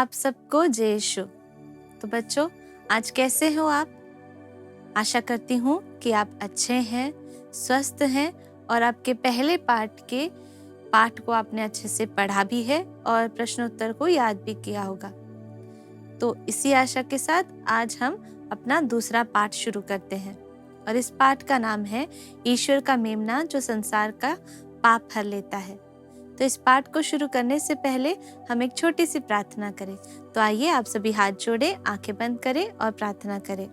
आप सबको जय यीशु। तो बच्चों, आज कैसे हो आप? आशा करती हूँ कि आप अच्छे हैं, स्वस्थ हैं और आपके पहले पाठ को आपने अच्छे से पढ़ा भी है और प्रश्नोत्तर को याद भी किया होगा। तो इसी आशा के साथ आज हम अपना दूसरा पाठ शुरू करते हैं और इस पाठ का नाम है ईश्वर का मेमना जो संसार का पाप हर लेता है। तो इस पाठ को शुरू करने से पहले हम एक छोटी सी प्रार्थना करें। तो आइए आप सभी हाथ जोड़े, आंखें बंद करें और प्रार्थना करें।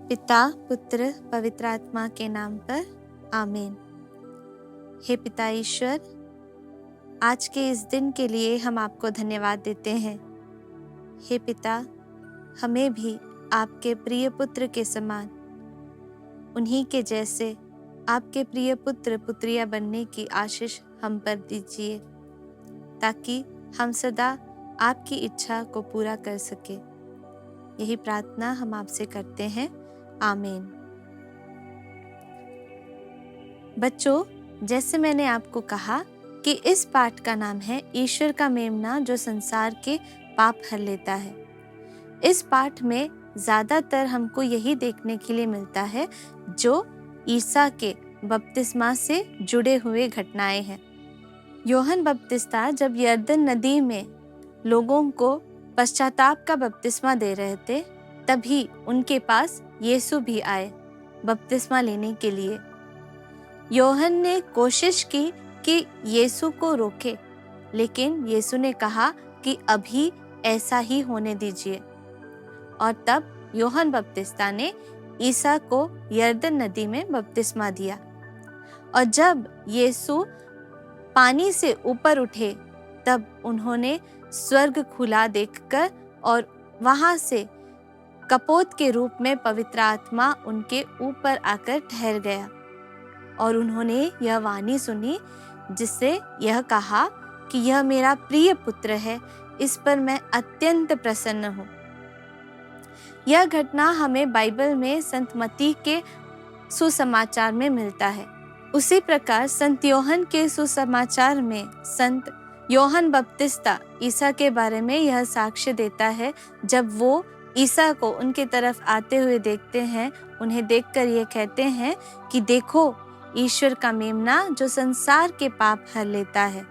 पिता, पुत्र, पवित्र आत्मा के नाम पर आमीन। हे पिता ईश्वर, आज के इस दिन के लिए हम आपको धन्यवाद देते हैं। हे पिता, हमें भी आपके प्रिय पुत्र के समान, उन्हीं के जैसे आपके प्रिय पुत्र पुत्रिया बनने की आशीष हम पर दीजिए, ताकि हम सदा आपकी इच्छा को पूरा कर सके। यही प्रार्थना हम आपसे करते हैं, आमीन। बच्चों, जैसे मैंने आपको कहा कि इस पाठ का नाम है ईश्वर का मेमना जो संसार के पाप हर लेता है। इस पाठ में ज्यादातर हमको यही देखने के लिए मिलता है जो ईसा के बपतिस्मा से जुड़े हुए घटनाएं हैं। यूहन्ना बपतिस्ता जब यरदन नदी में लोगों को पश्चाताप का बपतिस्मा दे रहे थे, तभी उनके पास यीशु भी आए बपतिस्मा लेने के लिए। यूहन्ना ने कोशिश की कि यीशु को रोके, लेकिन यीशु ने कहा कि अभी ऐसा ही होने दीजिए। और तब यूहन्ना बपतिस्ता ने ईसा को यरदन नदी में बपतिस्मा दिया। और जब यीशु पानी से ऊपर उठे, तब उन्होंने स्वर्ग खुला देखकर और वहां से कपोत के रूप में पवित्र आत्मा उनके ऊपर आकर ठहर गया। और उन्होंने यह वाणी सुनी जिससे यह कहा कि यह मेरा प्रिय पुत्र है, इस पर मैं अत्यंत प्रसन्न हूँ। यह घटना हमें बाइबल में संत मत्ती के सुसमाचार में मिलता है। उसी प्रकार संत यूहन्ना के सुसमाचार में संत यूहन्ना बपतिस्ता ईसा के बारे में यह साक्ष्य देता है। जब वो ईसा को उनके तरफ आते हुए देखते हैं, उन्हें देखकर ये कहते हैं कि देखो ईश्वर का मेमना जो संसार के पाप हर लेता है।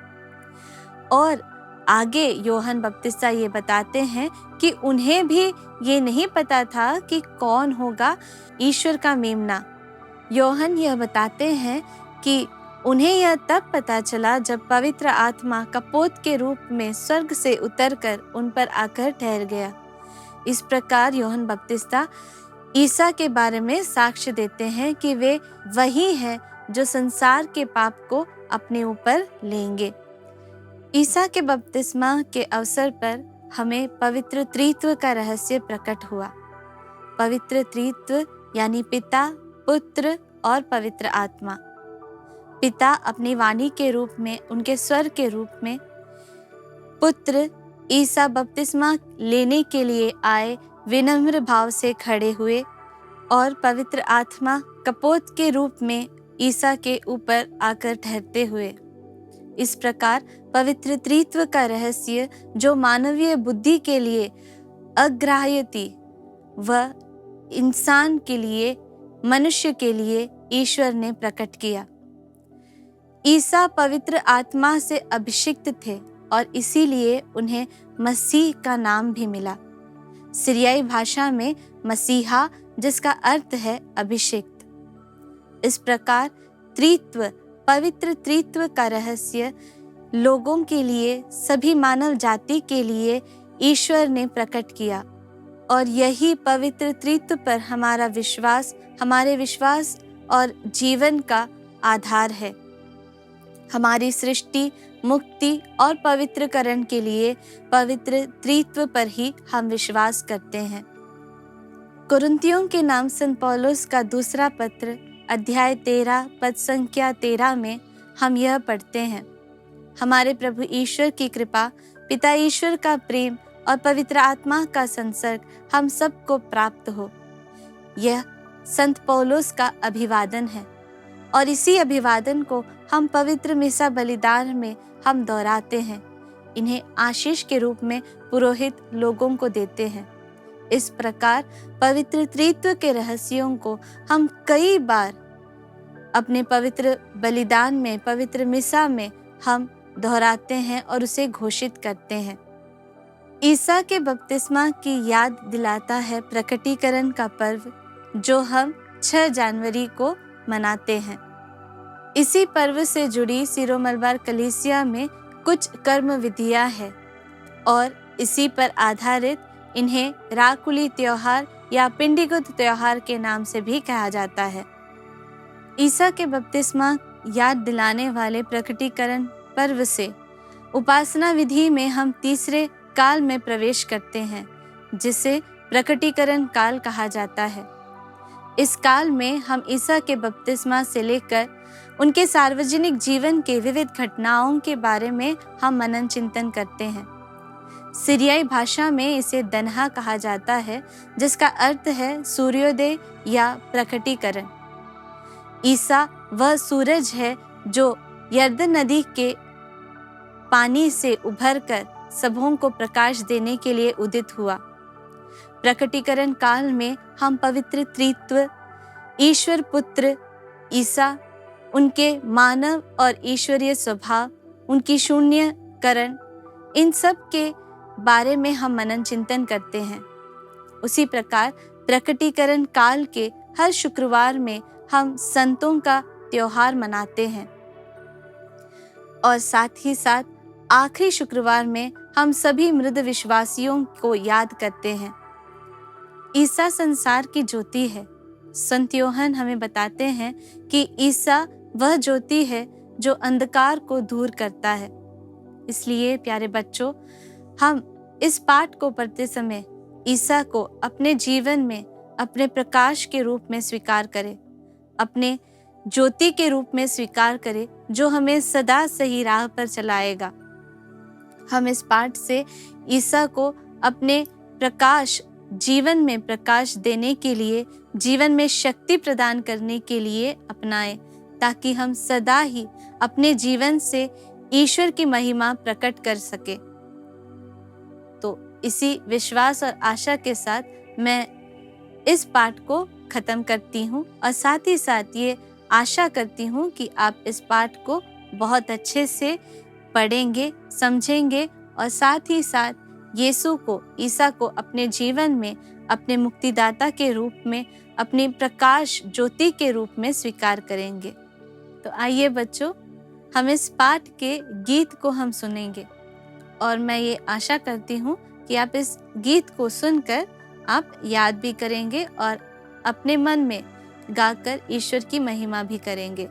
और आगे यूहन्ना बपतिस्ता ये बताते हैं कि उन्हें भी ये नहीं पता था कि कौन होगा ईश्वर का मेमना। यूहन्ना यह बताते हैं कि उन्हें यह तब पता चला जब पवित्र आत्मा कपोत के रूप में स्वर्ग से उतरकर उन पर आकर ठहर गया। इस प्रकार यूहन्ना बपतिस्ता ईसा के बारे में साक्ष्य देते हैं कि वे वही हैं जो संसार के पाप को अपने ऊपर लेंगे। ईसा के बपतिस्मा के अवसर पर हमें पवित्र त्रित्व का रहस्य प्रकट हुआ। पवित्र त्रित्व यानी पिता, पुत्र और पवित्र आत्मा। पिता अपनी वाणी के रूप में, उनके स्वर के रूप में, पुत्र ईसा बपतिस्मा लेने के लिए आए, विनम्र भाव से खड़े हुए, और पवित्र आत्मा कपोत के रूप में ईसा के ऊपर आकर ठहरते हुए। इस प्रकार पवित्र त्रित्व का रहस्य जो मानवीय बुद्धि के लिए अग्राह्य थी, वह इंसान के लिए, मनुष्य के लिए ईश्वर ने प्रकट किया। ईसा पवित्र आत्मा से अभिषिक्त थे और इसीलिए उन्हें मसीह का नाम भी मिला। सीरियाई भाषा में मसीहा, जिसका अर्थ है अभिषिक्त। इस प्रकार त्रित्व, पवित्र त्रित्व का रहस्य लोगों के लिए, सभी मानव जाति के लिए ईश्वर ने प्रकट किया। और यही पवित्र त्रित्व पर हमारा विश्वास, हमारे विश्वास और जीवन का आधार है। हमारी सृष्टि, मुक्ति और पवित्रकरण के लिए पवित्र त्रित्व पर ही हम विश्वास करते हैं। कुरिन्थियों के नाम संत पौलुस का दूसरा पत्र अध्याय 13 पद संख्या 13 में हम यह पढ़ते हैं, हमारे प्रभु ईश्वर की कृपा, पिता ईश्वर का प्रेम और पवित्र आत्मा का संसर्ग हम सबको प्राप्त हो। यह संत पौलुस का अभिवादन है और इसी अभिवादन को हम पवित्र मिसा बलिदान में हम दोहराते हैं। इन्हें आशीष के रूप में पुरोहित लोगों को देते हैं। इस प्रकार पवित्र त्रित्व के रहस्यों को हम कई बार अपने पवित्र बलिदान में, पवित्र मिसा में हम दोहराते हैं और उसे घोषित करते हैं। ईसा के बपतिस्मा की याद दिलाता है प्रकटीकरण का पर्व, जो हम 6 जनवरी को मनाते हैं। इसी पर्व से जुड़ी सीरो मलबार कलीसिया में कुछ कर्म विधियां हैं और इसी पर आधारित इन्हें राकुली त्योहार या पिंडीगुद त्योहार के नाम से भी कहा जाता है। ईसा के बपतिस्मा याद दिलाने वाले प्रकटीकरण पर्व से उपासना विधि में हम तीसरे काल में प्रवेश करते हैं, जिसे प्रकटीकरण काल कहा जाता है। इस काल में हम ईसा के बपतिस्मा से लेकर उनके सार्वजनिक जीवन के विविध घटनाओं के बारे में हम मनन चिंतन करते हैं। सीरियाई भाषा में इसे दनहा कहा जाता है, जिसका अर्थ है सूर्योदय या प्रकटीकरण। ईसा वह सूरज है जो यर्दन नदी के पानी से उभरकर सबों को प्रकाश देने के लिए उदित हुआ। प्रकटीकरण काल में हम पवित्र त्रित्व, ईश्वर पुत्र ईसा, उनके मानव और ईश्वरीय स्वभाव, उनकी शून्यकरण, इन सब के बारे में हम मनन चिंतन करते हैं। उसी प्रकार प्रकटीकरण काल के हर शुक्रवार में हम संतों का त्योहार मनाते हैं और साथ ही साथ आखिरी शुक्रवार में हम सभी मृत विश्वासियों को याद करते हैं। ईसा संसार की ज्योति है। संत योहन हमें बताते हैं कि ईसा वह ज्योति है जो अंधकार को दूर करता है। इसलिए प्यारे बच्चों, हम इस पाठ को पढ़ते समय ईसा को अपने जीवन में अपने प्रकाश के रूप में स्वीकार करें, अपने ज्योति के रूप में स्वीकार करें, जो हमें सदा सही राह पर चलाएगा। हम इस पाठ से ईसा को अपने प्रकाश, जीवन में प्रकाश देने के लिए, जीवन में शक्ति प्रदान करने के लिए अपनाएं, ताकि हम सदा ही अपने जीवन से ईश्वर की महिमा प्रकट कर सके। तो इसी विश्वास और आशा के साथ मैं इस पाठ को खत्म करती हूँ और साथ ही साथ ये आशा करती हूँ कि आप इस पाठ को बहुत अच्छे से पढ़ेंगे, समझेंगे और साथ ही साथ यीशु को, ईसा को अपने जीवन में अपने मुक्तिदाता के रूप में, अपनी प्रकाश ज्योति के रूप में स्वीकार करेंगे। तो आइए बच्चों, हम इस पाठ के गीत को हम सुनेंगे और मैं ये आशा करती हूँ कि आप इस गीत को सुनकर आप याद भी करेंगे और अपने मन में गाकर ईश्वर की महिमा भी करेंगे।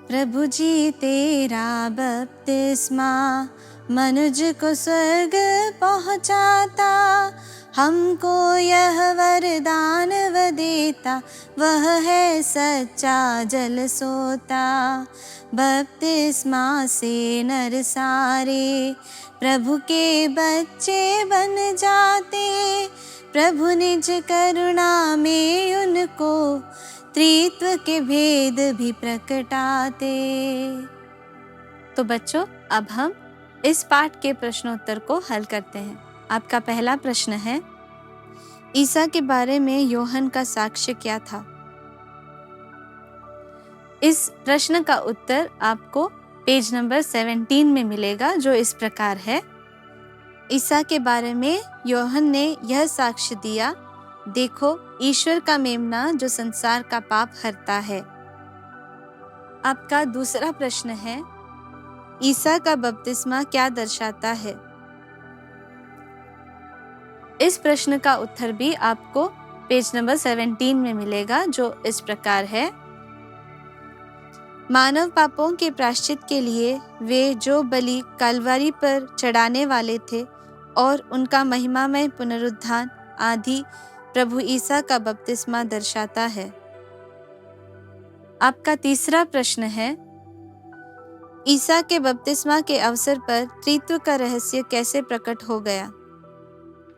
प्रभु जी तेरा बपतिस्मा मनुज को स्वर्ग पहुँचाता, हमको यह वरदान व देता, वह है सच्चा जल सोता। बपतिस्मा से नर सारे प्रभु के बच्चे बन जाते, प्रभु निज करुणा में उनको त्रित्व के भेद भी प्रकटाते। तो बच्चों, अब हम इस पाठ के प्रश्नोत्तर को हल करते हैं। आपका पहला प्रश्न है, ईसा के बारे में योहन का साक्ष्य क्या था? इस प्रश्न का उत्तर आपको पेज नंबर 17 में मिलेगा, जो इस प्रकार है। ईसा के बारे में योहन ने यह साक्ष्य दिया, देखो ईश्वर का मेमना जो संसार का पाप हरता है। आपका दूसरा प्रश्न है, ईसा का बपतिस्मा क्या दर्शाता है? इस प्रश्न का उत्तर भी आपको पेज नंबर 17 में मिलेगा, जो इस प्रकार है। मानव पापों के प्रायश्चित के लिए वे जो बलि कलवरी पर चढ़ाने वाले थे और उनका महिमामय पुनरुत्थान आदि प्रभु ईसा का बपतिस्मा दर्शाता है। आपका तीसरा प्रश्न है, ईसा के बपतिस्मा के अवसर पर त्रित्व का रहस्य कैसे प्रकट हो गया?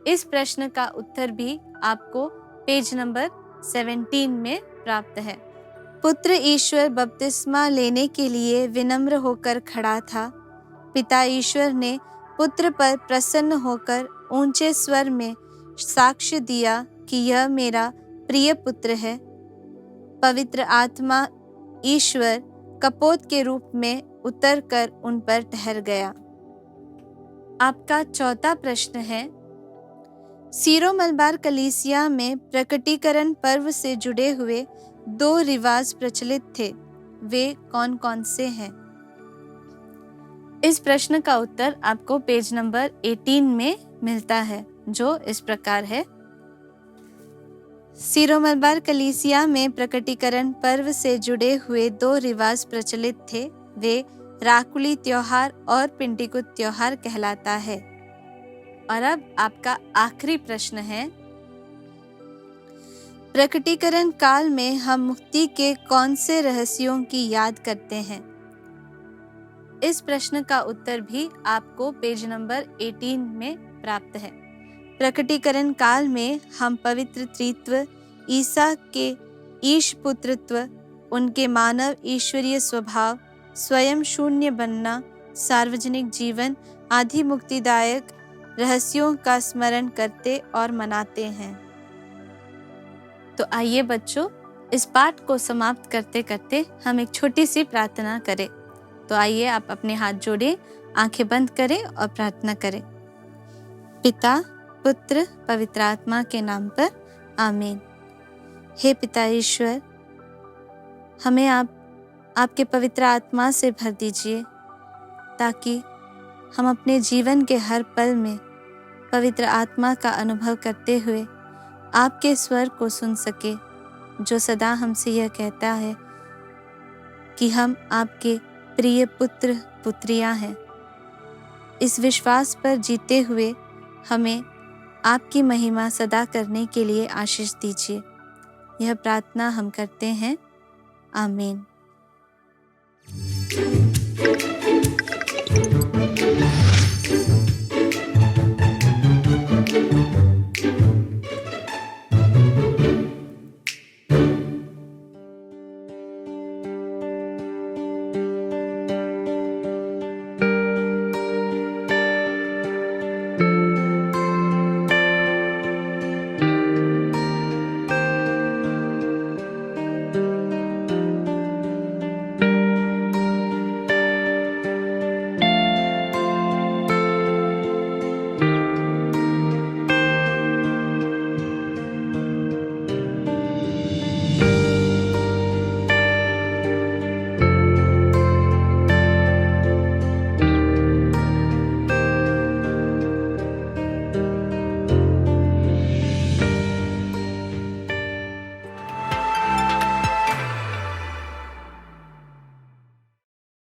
इस प्रश्न का उत्तर भी आपको पेज नंबर 17 में प्राप्त है। पुत्र ईश्वर बपतिस्मा लेने के लिए विनम्र होकर खड़ा था पिता ईश्वर ने पुत्र पर प्रसन्न होकर ऊंचे स्वर में साक्ष्य दिया कि यह मेरा प्रिय पुत्र है। पवित्र आत्मा ईश्वर कपोत के रूप में उतरकर उन पर ठहर गया। आपका चौथा प्रश्न है, सीरो मलबार कलीसिया में प्रकटीकरण पर्व से जुड़े हुए 2 रिवाज प्रचलित थे, वे कौन कौन से हैं? इस प्रश्न का उत्तर आपको पेज नंबर 18 में मिलता है, जो इस प्रकार है। सीरो मलबार कलीसिया में प्रकटीकरण पर्व से जुड़े हुए 2 रिवाज प्रचलित थे, वे राकुली त्योहार और पिंटिकुत त्योहार कहलाता है। और अब आपका आखिरी प्रश्न है, प्रकटीकरण काल में हम मुक्ति के कौन से रहस्यों की याद करते हैं? इस प्रश्न का उत्तर भी आपको पेज नंबर 18 में प्राप्त है। प्रकटीकरण काल में हम पवित्र त्रित्व, ईसा के ईश पुत्रत्व, उनके मानव ईश्वरीय स्वभाव, स्वयं शून्य बनना, सार्वजनिक जीवन आदि मुक्तिदायक रहस्यों का स्मरण करते और मनाते हैं। तो आइए बच्चों, इस पाठ को समाप्त करते करते हम एक छोटी सी प्रार्थना करें। तो आइए आप अपने हाथ जोड़ें, आंखें बंद करें और प्रार्थना करें। पिता, पुत्र, पवित्र आत्मा के नाम पर आमीन। हे पिता ईश्वर, हमें आपके पवित्र आत्मा से भर दीजिए, ताकि हम अपने जीवन के हर पल में पवित्र आत्मा का अनुभव करते हुए आपके स्वर को सुन सके, जो सदा हमसे यह कहता है कि हम आपके प्रिय पुत्र पुत्रियां हैं। इस विश्वास पर जीते हुए हमें आपकी महिमा सदा करने के लिए आशीष दीजिए। यह प्रार्थना हम करते हैं। आमीन।